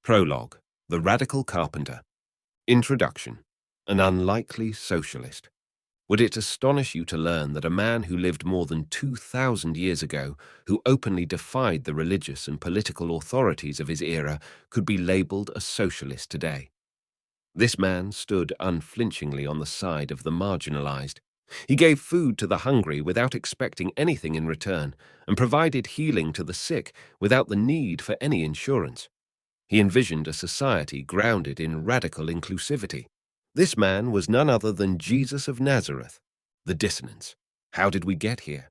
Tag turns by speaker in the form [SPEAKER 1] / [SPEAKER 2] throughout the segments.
[SPEAKER 1] Prologue, The Radical Carpenter. Introduction, An Unlikely Socialist. Would it astonish you to learn that a man who lived more than 2,000 years ago, who openly defied the religious and political authorities of his era, could be labeled a socialist today? This man stood unflinchingly on the side of the marginalized. He gave food to the hungry without expecting anything in return, and provided healing to the sick without the need for any insurance. He envisioned a society grounded in radical inclusivity. This man was none other than Jesus of Nazareth. The dissonance. How did we get here?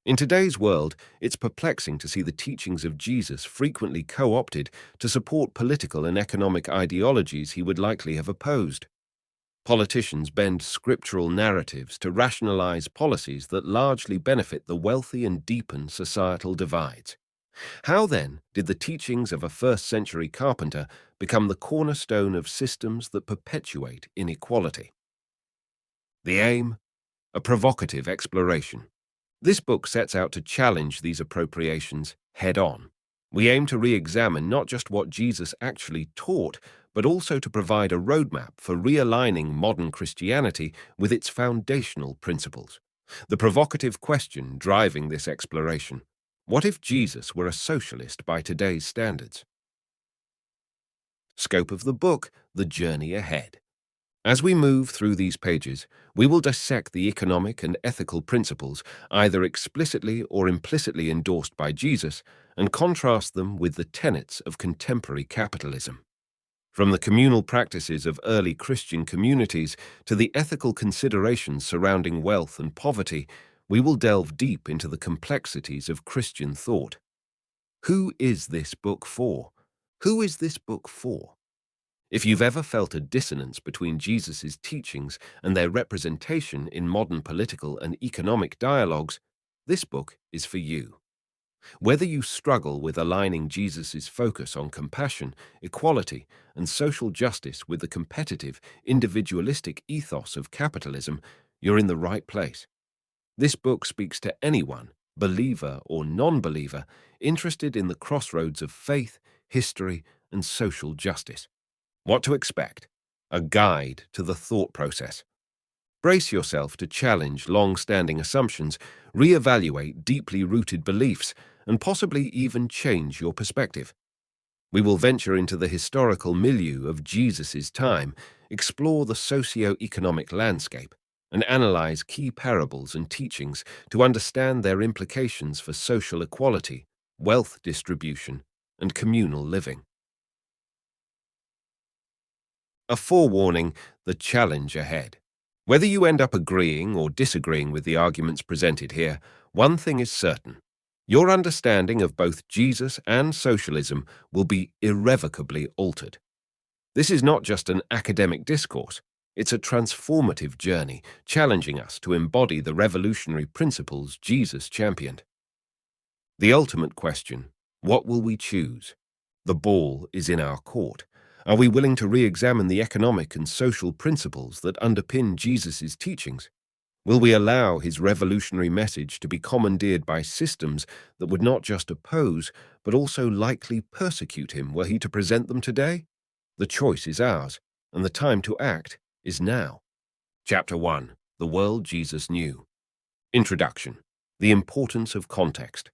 [SPEAKER 1] In today's world, it's perplexing to see the teachings of Jesus frequently co-opted to support political and economic ideologies he would likely have opposed. Politicians bend scriptural narratives to rationalize policies that largely benefit the wealthy and deepen societal divides. How, then, did the teachings of a first-century carpenter become the cornerstone of systems that perpetuate inequality? The aim? A provocative exploration. This book sets out to challenge these appropriations head-on. We aim to re-examine not just what Jesus actually taught, but also to provide a roadmap for realigning modern Christianity with its foundational principles. The provocative question driving this exploration: what if Jesus were a socialist by today's standards? Scope of the book: the journey ahead. As we move through these pages, we will dissect the economic and ethical principles, either explicitly or implicitly endorsed by Jesus, and contrast them with the tenets of contemporary capitalism. From the communal practices of early Christian communities to the ethical considerations surrounding wealth and poverty, we will delve deep into the complexities of Christian thought. Who is this book for? Who is this book for? If you've ever felt a dissonance between Jesus' teachings and their representation in modern political and economic dialogues, this book is for you. Whether you struggle with aligning Jesus' focus on compassion, equality, and social justice with the competitive, individualistic ethos of capitalism, you're in the right place. This book speaks to anyone, believer or non-believer, interested in the crossroads of faith, history, and social justice. What to expect? A guide to the thought process. Brace yourself to challenge long-standing assumptions, re-evaluate deeply rooted beliefs, and possibly even change your perspective. We will venture into the historical milieu of Jesus' time, explore the socio-economic landscape, and analyze key parables and teachings to understand their implications for social equality, wealth distribution, and communal living. A forewarning: the challenge ahead. Whether you end up agreeing or disagreeing with the arguments presented here, one thing is certain: your understanding of both Jesus and socialism will be irrevocably altered. This is not just an academic discourse, it's a transformative journey, challenging us to embody the revolutionary principles Jesus championed. The ultimate question: what will we choose? The ball is in our court. Are we willing to re-examine the economic and social principles that underpin Jesus' teachings? Will we allow his revolutionary message to be commandeered by systems that would not just oppose, but also likely persecute him were he to present them today? The choice is ours, and the time to act is now. Chapter 1. The World Jesus Knew. Introduction. The importance of context.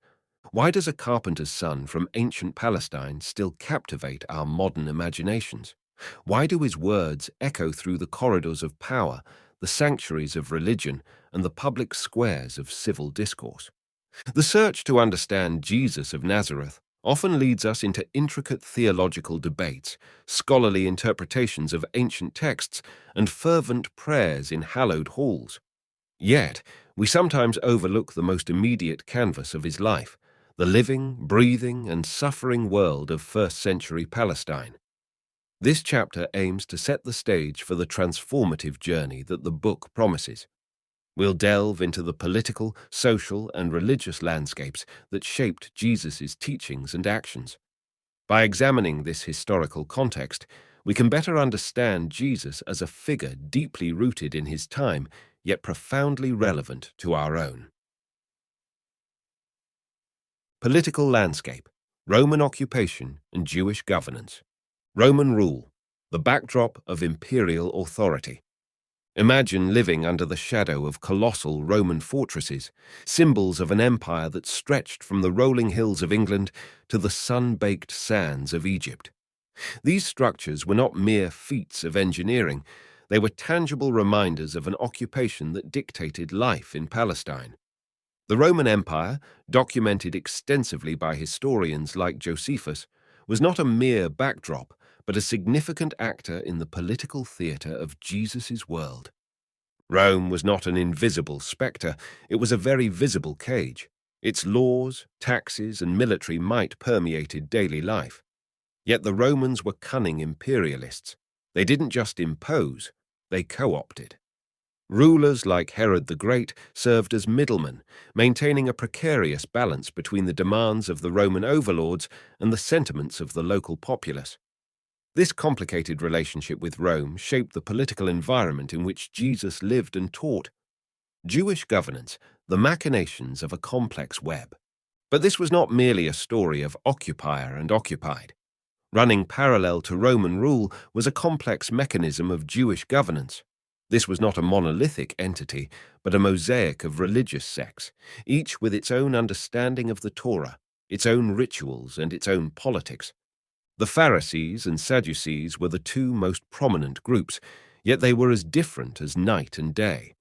[SPEAKER 1] Why does a carpenter's son from ancient Palestine still captivate our modern imaginations? Why do his words echo through the corridors of power, the sanctuaries of religion, and the public squares of civil discourse? The search to understand Jesus of Nazareth often leads us into intricate theological debates, scholarly interpretations of ancient texts, and fervent prayers in hallowed halls. Yet, we sometimes overlook the most immediate canvas of his life: the living, breathing, and suffering world of first-century Palestine. This chapter aims to set the stage for the transformative journey that the book promises. We'll delve into the political, social, and religious landscapes that shaped Jesus' teachings and actions. By examining this historical context, we can better understand Jesus as a figure deeply rooted in his time, yet profoundly relevant to our own. Political landscape, Roman occupation, and Jewish governance. Roman rule, the backdrop of imperial authority. Imagine living under the shadow of colossal Roman fortresses, symbols of an empire that stretched from the rolling hills of England to the sun-baked sands of Egypt. These structures were not mere feats of engineering, they were tangible reminders of an occupation that dictated life in Palestine. The Roman Empire, documented extensively by historians like Josephus, was not a mere backdrop, but a significant actor in the political theatre of Jesus' world. Rome was not an invisible spectre, it was a very visible cage. Its laws, taxes, and military might permeated daily life. Yet the Romans were cunning imperialists. They didn't just impose, they co-opted. Rulers like Herod the Great served as middlemen, maintaining a precarious balance between the demands of the Roman overlords and the sentiments of the local populace. This complicated relationship with Rome shaped the political environment in which Jesus lived and taught. Jewish governance, the machinations of a complex web. But this was not merely a story of occupier and occupied. Running parallel to Roman rule was a complex mechanism of Jewish governance. This was not a monolithic entity, but a mosaic of religious sects, each with its own understanding of the Torah, its own rituals, and its own politics. The Pharisees and Sadducees were the two most prominent groups, yet they were as different as night and day.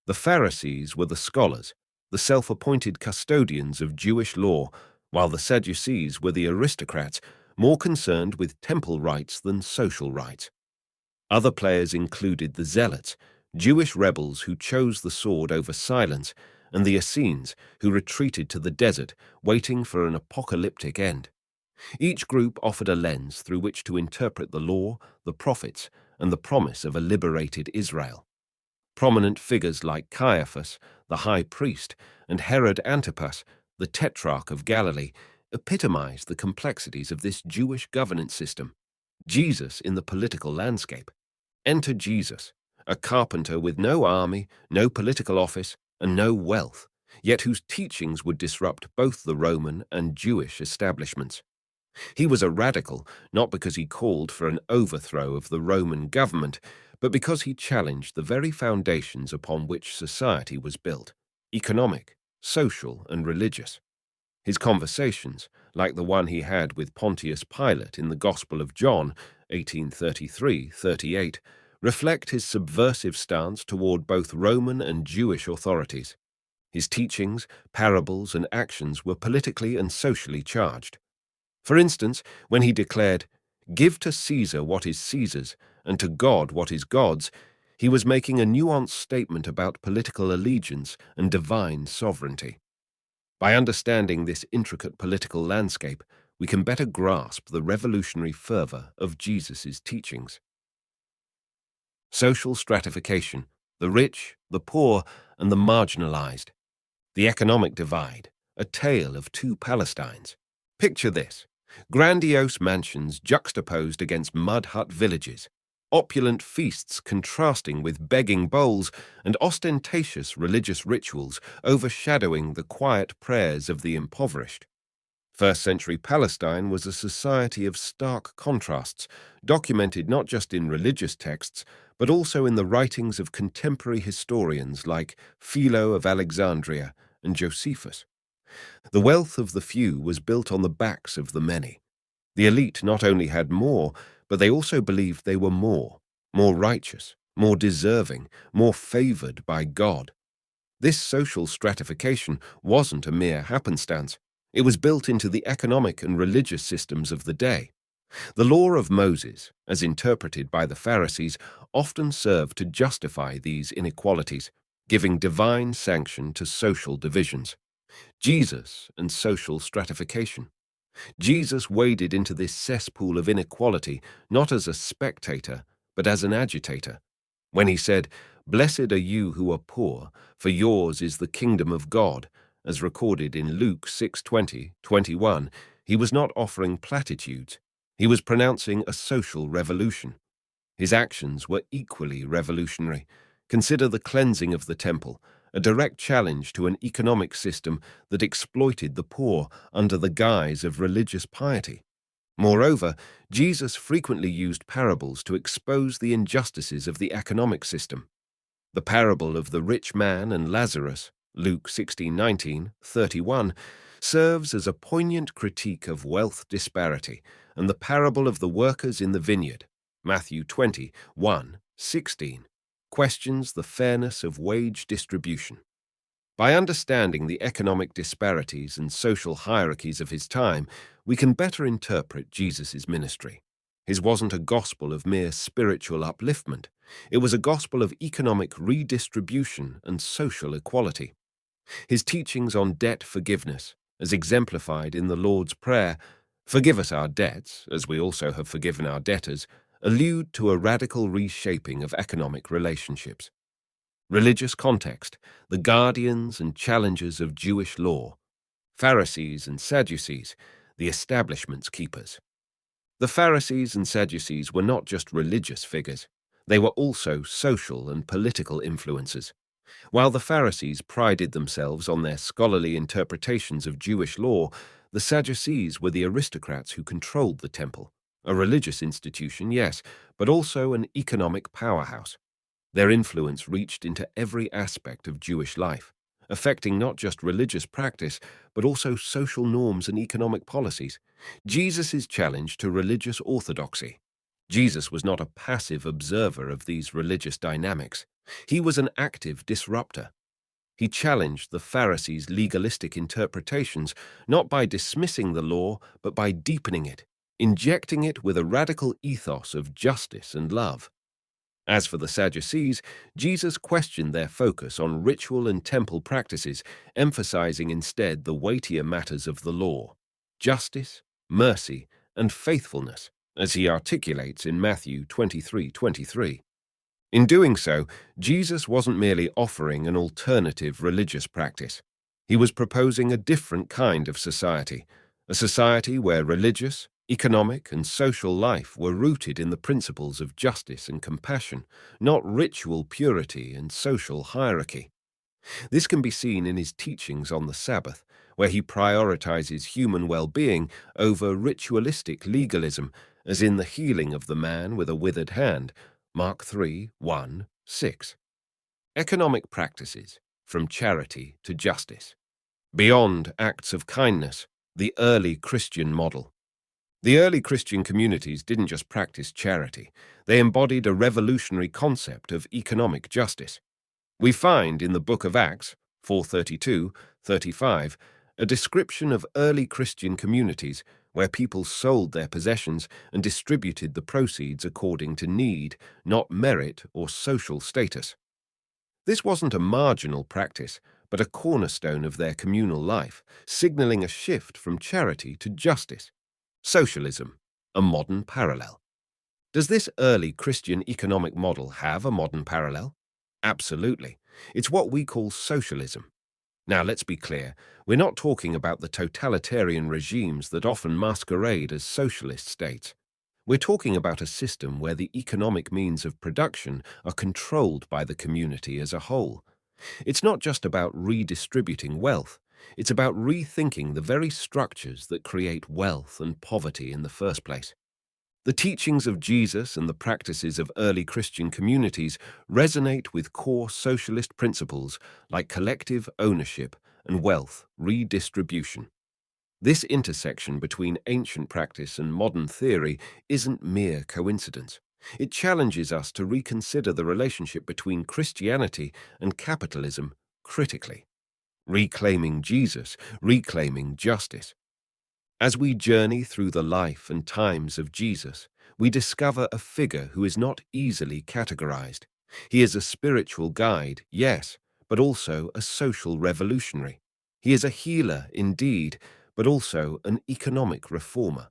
[SPEAKER 1] The Pharisees were the scholars, the self-appointed custodians of Jewish law, while the Sadducees were the aristocrats, more concerned with temple rights than social rights. Other players included the Zealots, Jewish rebels who chose the sword over silence, and the Essenes, who retreated to the desert, waiting for an apocalyptic end. Each group offered a lens through which to interpret the law, the prophets, and the promise of a liberated Israel. Prominent figures like Caiaphas, the high priest, and Herod Antipas, the tetrarch of Galilee, epitomized the complexities of this Jewish governance system. Jesus in the political landscape. Enter Jesus, a carpenter with no army, no political office, and no wealth, yet whose teachings would disrupt both the Roman and Jewish establishments. He was a radical, not because he called for an overthrow of the Roman government, but because he challenged the very foundations upon which society was built, economic, social, and religious. His conversations, like the one he had with Pontius Pilate in the Gospel of John, 1833-38, reflect his subversive stance toward both Roman and Jewish authorities. His teachings, parables, and actions were politically and socially charged. For instance, when he declared, "Give to Caesar what is Caesar's, and to God what is God's," he was making a nuanced statement about political allegiance and divine sovereignty. By understanding this intricate political landscape, we can better grasp the revolutionary fervor of Jesus' teachings. Social stratification, the rich, the poor, and the marginalized. The economic divide, a tale of two Palestines. Picture this. Grandiose mansions juxtaposed against mud hut villages, opulent feasts contrasting with begging bowls, and ostentatious religious rituals overshadowing the quiet prayers of the impoverished. First-century Palestine was a society of stark contrasts, documented not just in religious texts, but also in the writings of contemporary historians like Philo of Alexandria and Josephus. The wealth of the few was built on the backs of the many. The elite not only had more, but they also believed they were more righteous, more deserving, more favored by God. This social stratification wasn't a mere happenstance. It was built into the economic and religious systems of the day. The law of Moses, as interpreted by the Pharisees, often served to justify these inequalities, giving divine sanction to social divisions. Jesus and social stratification. Jesus waded into this cesspool of inequality not as a spectator, but as an agitator. When he said, "Blessed are you who are poor, for yours is the kingdom of God," as recorded in Luke 6:20-21, he was not offering platitudes. He was pronouncing a social revolution. His actions were equally revolutionary. Consider the cleansing of the temple, a direct challenge to an economic system that exploited the poor under the guise of religious piety. Moreover, Jesus frequently used parables to expose the injustices of the economic system. The parable of the rich man and Lazarus, Luke 16:19-31, serves as a poignant critique of wealth disparity, and the parable of the workers in the vineyard, Matthew 20:1-16, questions the fairness of wage distribution. By understanding the economic disparities and social hierarchies of his time, we can better interpret Jesus' ministry. His wasn't a gospel of mere spiritual upliftment. It was a gospel of economic redistribution and social equality. His teachings on debt forgiveness, as exemplified in the Lord's Prayer, "Forgive us our debts, as we also have forgiven our debtors," allude to a radical reshaping of economic relationships. Religious context, the guardians and challengers of Jewish law, Pharisees and Sadducees, the establishment's keepers. The Pharisees and Sadducees were not just religious figures, they were also social and political influencers. While the Pharisees prided themselves on their scholarly interpretations of Jewish law, the Sadducees were the aristocrats who controlled the temple, a religious institution, yes, but also an economic powerhouse. Their influence reached into every aspect of Jewish life, affecting not just religious practice, but also social norms and economic policies. Jesus' challenge to religious orthodoxy. Jesus was not a passive observer of these religious dynamics. He was an active disruptor. He challenged the Pharisees' legalistic interpretations, not by dismissing the law, but by deepening it, injecting it with a radical ethos of justice and love. As for the Sadducees, Jesus questioned their focus on ritual and temple practices, emphasizing instead the weightier matters of the law, justice, mercy, and faithfulness, as he articulates in Matthew 23:23. In doing so, Jesus wasn't merely offering an alternative religious practice. He was proposing a different kind of society, a society where religious, economic, and social life were rooted in the principles of justice and compassion, not ritual purity and social hierarchy. This can be seen in his teachings on the Sabbath, where he prioritizes human well-being over ritualistic legalism, as in the healing of the man with a withered hand, Mark 3:1-6. Economic practices, from charity to justice. Beyond acts of kindness, the early Christian model. The early Christian communities didn't just practice charity, they embodied a revolutionary concept of economic justice. We find in the book of Acts 4:32-35 a description of early Christian communities where people sold their possessions and distributed the proceeds according to need, not merit or social status. This wasn't a marginal practice, but a cornerstone of their communal life, signaling a shift from charity to justice. Socialism, a modern parallel. Does this early Christian economic model have a modern parallel? Absolutely. It's what we call socialism. Now, let's be clear, we're not talking about the totalitarian regimes that often masquerade as socialist states. We're talking about a system where the economic means of production are controlled by the community as a whole. It's not just about redistributing wealth. It's about rethinking the very structures that create wealth and poverty in the first place. The teachings of Jesus and the practices of early Christian communities resonate with core socialist principles like collective ownership and wealth redistribution. This intersection between ancient practice and modern theory isn't mere coincidence. It challenges us to reconsider the relationship between Christianity and capitalism critically. Reclaiming Jesus, reclaiming justice. As we journey through the life and times of Jesus, we discover a figure who is not easily categorized. He is a spiritual guide, yes, but also a social revolutionary. He is a healer, indeed, but also an economic reformer.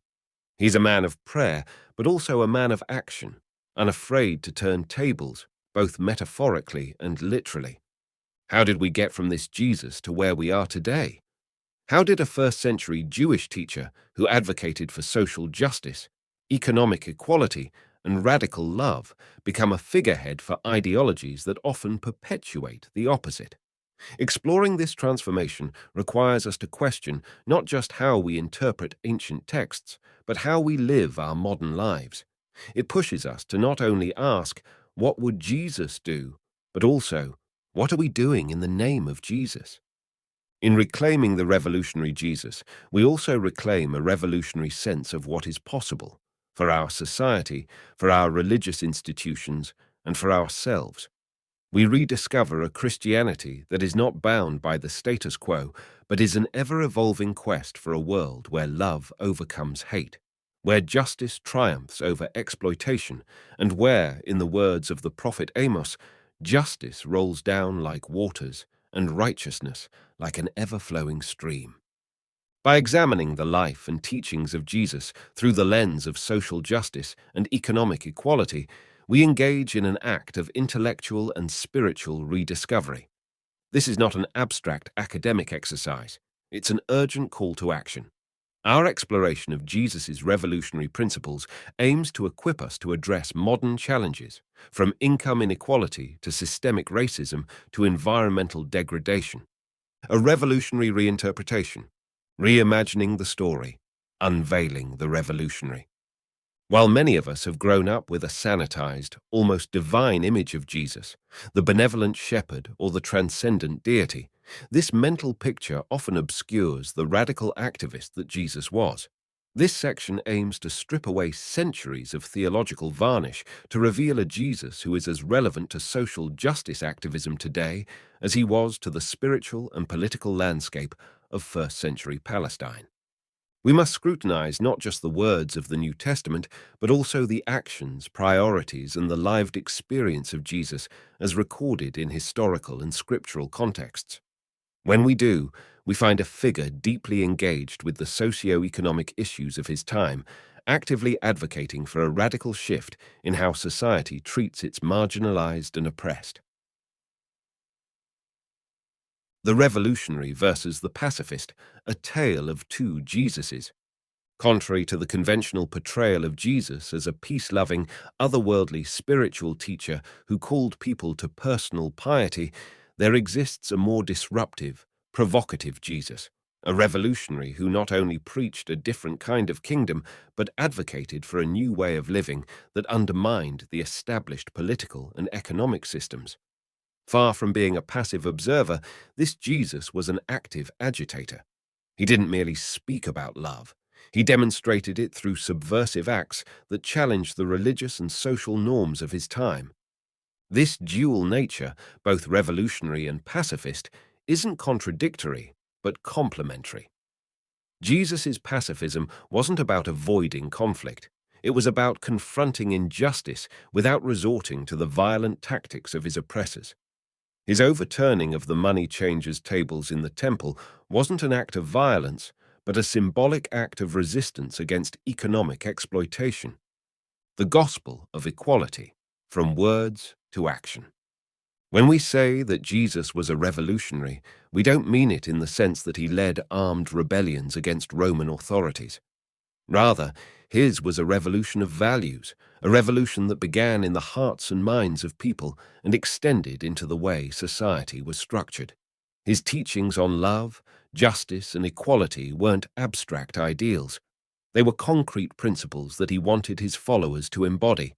[SPEAKER 1] He's a man of prayer, but also a man of action, unafraid to turn tables, both metaphorically and literally. How did we get from this Jesus to where we are today? How did a first-century Jewish teacher who advocated for social justice, economic equality, and radical love become a figurehead for ideologies that often perpetuate the opposite? Exploring this transformation requires us to question not just how we interpret ancient texts, but how we live our modern lives. It pushes us to not only ask, what would Jesus do, but also, what are we doing in the name of Jesus? In reclaiming the revolutionary Jesus, we also reclaim a revolutionary sense of what is possible for our society, for our religious institutions, and for ourselves. We rediscover a Christianity that is not bound by the status quo, but is an ever-evolving quest for a world where love overcomes hate, where justice triumphs over exploitation, and where, in the words of the prophet Amos, justice rolls down like waters and righteousness like an ever-flowing stream. By examining the life and teachings of Jesus through the lens of social justice and economic equality, we engage in an act of intellectual and spiritual rediscovery. This is not an abstract academic exercise. It's an urgent call to action. Our exploration of Jesus' revolutionary principles aims to equip us to address modern challenges, from income inequality to systemic racism to environmental degradation. A revolutionary reinterpretation, reimagining the story, unveiling the revolutionary. While many of us have grown up with a sanitized, almost divine image of Jesus, the benevolent shepherd or the transcendent deity, this mental picture often obscures the radical activist that Jesus was. This section aims to strip away centuries of theological varnish to reveal a Jesus who is as relevant to social justice activism today as he was to the spiritual and political landscape of first-century Palestine. We must scrutinize not just the words of the New Testament, but also the actions, priorities, and the lived experience of Jesus as recorded in historical and scriptural contexts. When we do, we find a figure deeply engaged with the socio-economic issues of his time, actively advocating for a radical shift in how society treats its marginalized and oppressed. The revolutionary versus the pacifist, a tale of two Jesuses. Contrary to the conventional portrayal of Jesus as a peace-loving, otherworldly spiritual teacher who called people to personal piety, there exists a more disruptive, provocative Jesus, a revolutionary who not only preached a different kind of kingdom, but advocated for a new way of living that undermined the established political and economic systems. Far from being a passive observer, this Jesus was an active agitator. He didn't merely speak about love. He demonstrated it through subversive acts that challenged the religious and social norms of his time. This dual nature, both revolutionary and pacifist, isn't contradictory, but complementary. Jesus' pacifism wasn't about avoiding conflict. It was about confronting injustice without resorting to the violent tactics of his oppressors. His overturning of the money changers' tables in the temple wasn't an act of violence, but a symbolic act of resistance against economic exploitation. The gospel of equality, from words to action. When we say that Jesus was a revolutionary, we don't mean it in the sense that he led armed rebellions against Roman authorities. Rather, his was a revolution of values, a revolution that began in the hearts and minds of people and extended into the way society was structured. His teachings on love, justice, and equality weren't abstract ideals. They were concrete principles that he wanted his followers to embody.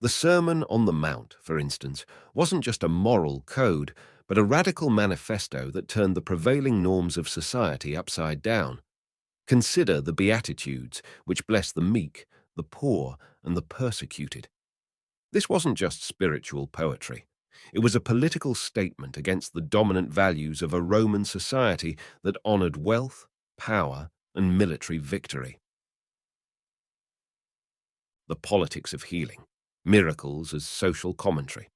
[SPEAKER 1] The Sermon on the Mount, for instance, wasn't just a moral code, but a radical manifesto that turned the prevailing norms of society upside down. Consider the Beatitudes, which bless the meek, the poor, and the persecuted. This wasn't just spiritual poetry. It was a political statement against the dominant values of a Roman society that honored wealth, power, and military victory. The politics of healing. Miracles as social commentary.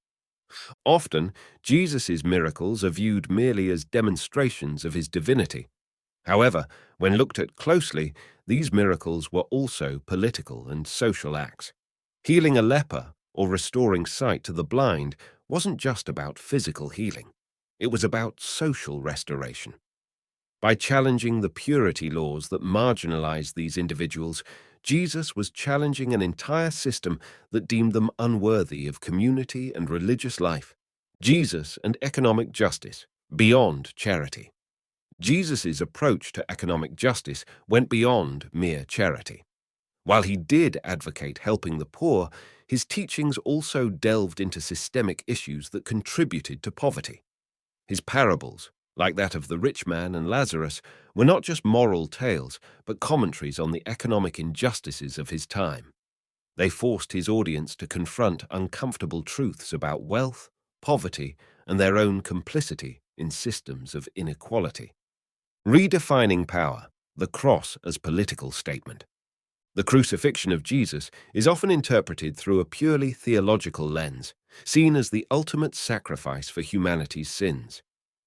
[SPEAKER 1] Often, Jesus' miracles are viewed merely as demonstrations of his divinity. However, when looked at closely, these miracles were also political and social acts. Healing a leper or restoring sight to the blind wasn't just about physical healing. It was about social restoration. By challenging the purity laws that marginalized these individuals, Jesus was challenging an entire system that deemed them unworthy of community and religious life. Jesus and economic justice. Beyond charity. Jesus' approach to economic justice went beyond mere charity. While he did advocate helping the poor, his teachings also delved into systemic issues that contributed to poverty. His parables, like that of the rich man and Lazarus, were not just moral tales, but commentaries on the economic injustices of his time. They forced his audience to confront uncomfortable truths about wealth, poverty, and their own complicity in systems of inequality. Redefining power, the cross as political statement. The crucifixion of Jesus is often interpreted through a purely theological lens, seen as the ultimate sacrifice for humanity's sins.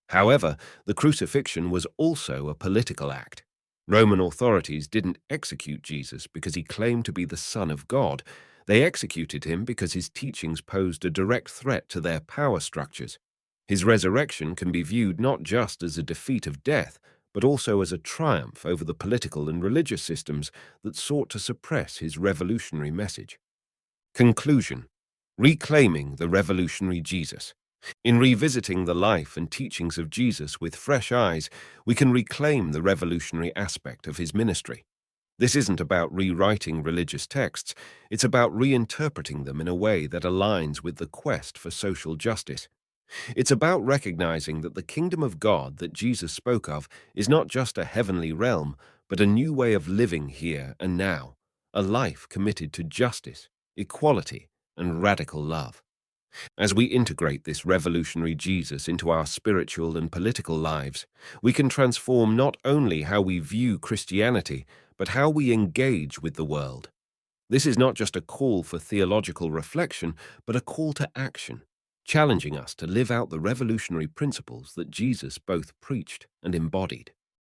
[SPEAKER 1] However, the crucifixion was also a political act. Roman authorities didn't execute Jesus because he claimed to be the Son of God. They executed him because his teachings posed a direct threat to their power structures. His resurrection can be viewed not just as a defeat of death, but also as a triumph over the political and religious systems that sought to suppress his revolutionary message. Conclusion: reclaiming the revolutionary Jesus. In revisiting the life and teachings of Jesus with fresh eyes, we can reclaim the revolutionary aspect of his ministry. This isn't about rewriting religious texts, it's about reinterpreting them in a way that aligns with the quest for social justice. It's about recognizing that the kingdom of God that Jesus spoke of is not just a heavenly realm, but a new way of living here and now, a life committed to justice, equality, and radical love. As we integrate this revolutionary Jesus into our spiritual and political lives, we can transform not only how we view Christianity, but how we engage with the world. This is not just a call for theological reflection, but a call to action, challenging us to live out the revolutionary principles that Jesus both preached and embodied.